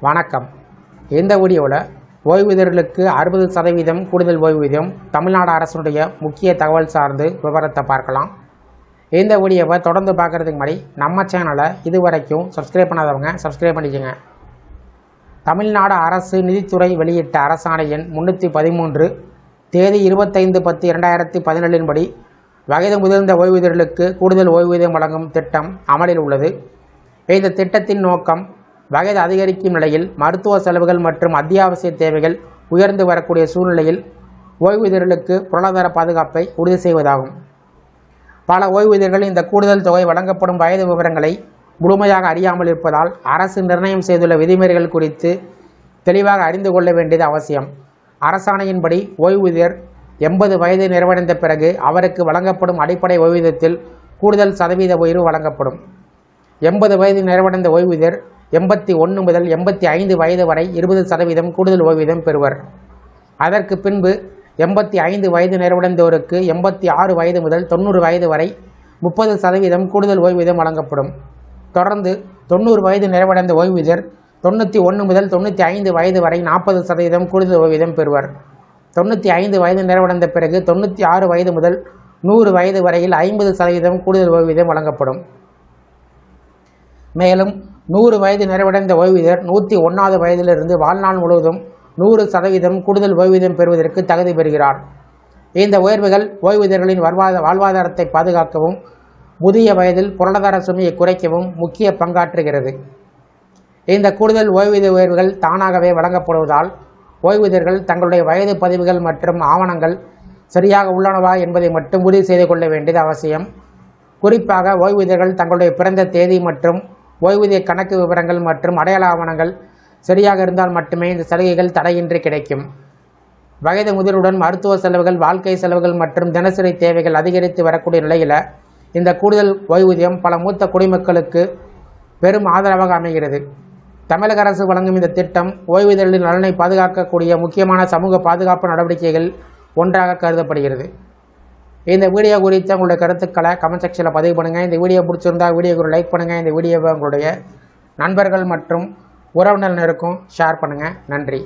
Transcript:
வணக்கம். இந்த வீடியோவில் ஓய்வூதியர்களுக்கு 60% கூடுதல் ஓய்வூதியம் தமிழ்நாடு அரசுடைய முக்கிய தகவல் சார்ந்து விவரத்தை பார்க்கலாம். இந்த வீடியோவை தொடர்ந்து பார்க்குறதுக்கு முன்னாடி நம்ம சேனலை இதுவரைக்கும் சப்ஸ்கிரைப் பண்ணாதவங்க சப்ஸ்கிரைப் பண்ணிக்கோங்க. தமிழ்நாடு அரசு நிதித்துறை வெளியிட்ட அரசாணை எண் 313 தேதி 25/10/2017 படி வயது முதிர்ந்த ஓய்வூதியர்களுக்கு கூடுதல் ஓய்வூதியம் வழங்கும் திட்டம் அமலில் உள்ளது. இந்த திட்டத்தின் நோக்கம் வயது அதிகரிக்கும் நிலையில் மருத்துவ செலவுகள் மற்றும் அத்தியாவசிய தேவைகள் உயர்ந்து வரக்கூடிய சூழ்நிலையில் ஓய்வூதியர்களுக்கு பொருளாதார பாதுகாப்பை உறுதி செய்வதாகும். பல ஓய்வூதியர்கள் இந்த கூடுதல் தொகை வழங்கப்படும் வயது விவரங்களை முழுமையாக அறியாமல் இருப்பதால் அரசு நிர்ணயம் செய்துள்ள விதிமுறைகள் குறித்து தெளிவாக அறிந்து கொள்ள வேண்டியது அவசியம். அரசாணையின்படி ஓய்வூதியர் 80 வயது நிறைவடைந்த பிறகு அவருக்கு வழங்கப்படும் அடிப்படை ஓய்வூதியத்தில் கூடுதல் சதவீத உயர்வு வழங்கப்படும். 80 வயது நிறைவடைந்த ஓய்வூதியர் 81 முதல் 85 வயது வரை 20% கூடுதல் ஓய்வூதியம் பெறுவர். அதற்கு பின்பு 85 வயது நிறைவடைந்தோருக்கு 86 வயது முதல் 90 வயது வரை 30% கூடுதல் ஓய்வூதியம் வழங்கப்படும். தொடர்ந்து 90 வயது நிறைவடைந்த ஓய்வூதியர் 91 முதல் 95 வயது வரை 40% கூடுதல் ஓய்வூதியம் பெறுவர். 95 வயது நிறைவடைந்த பிறகு 96 வயது முதல் 100 வயது வரையில் 50% கூடுதல் ஓய்வூதியம் வழங்கப்படும். மேலும் 100 வயது நிறைவடைந்த ஓய்வூதியர் 101வது வயதிலிருந்து வாழ்நாள் முழுவதும் 100% கூடுதல் ஓய்வூதியம் பெறுவதற்கு தகுதி பெறுகிறார். இந்த உயர்வுகள் ஓய்வூதியர்களின் வாழ்வாதாரத்தை பாதுகாக்கவும் முதிய வயதில் பொருளாதார சுமையை குறைக்கவும் முக்கிய பங்காற்றுகிறது. இந்த கூடுதல் ஓய்வூதிய உயர்வுகள் தானாகவே வழங்கப்படுவதால் ஓய்வூதியர்கள் தங்களுடைய வயது பதிவுகள் மற்றும் ஆவணங்கள் சரியாக உள்ளனவா என்பதை மட்டும் உறுதி செய்து கொள்ள வேண்டியது அவசியம். குறிப்பாக ஓய்வூதியர்கள் தங்களுடைய பிறந்த தேதி மற்றும் ஓய்வூதிய கணக்கு விவரங்கள் மற்றும் அடையாள ஆவணங்கள் சரியாக இருந்தால் மட்டுமே இந்த சலுகைகள் தடையின்றி கிடைக்கும். வயது முதிர்வுடன் மருத்துவ செலவுகள், வாழ்க்கை செலவுகள் மற்றும் தினசரி தேவைகள் அதிகரித்து வரக்கூடிய நிலையில் இந்த கூடுதல் ஓய்வூதியம் பல மூத்த குடிமக்களுக்கு பெரும் ஆதரவாக அமைகிறது. தமிழக அரசு வழங்கும் இந்த திட்டம் ஓய்வூதியர்களின் நலனை பாதுகாக்கக்கூடிய முக்கியமான சமூக பாதுகாப்பு நடவடிக்கைகள் ஒன்றாக கருதப்படுகிறது. இந்த வீடியோ குறித்து உங்களுடைய கருத்துக்களை கமெண்ட் செக்ஷனில் பதிவு பண்ணுங்கள். இந்த வீடியோ பிடிச்சிருந்தால் வீடியோக்கு ஒரு லைக் பண்ணுங்கள். இந்த வீடியோவை உங்களுடைய நண்பர்கள் மற்றும் உறவினருக்கும் ஷேர் பண்ணுங்கள். நன்றி.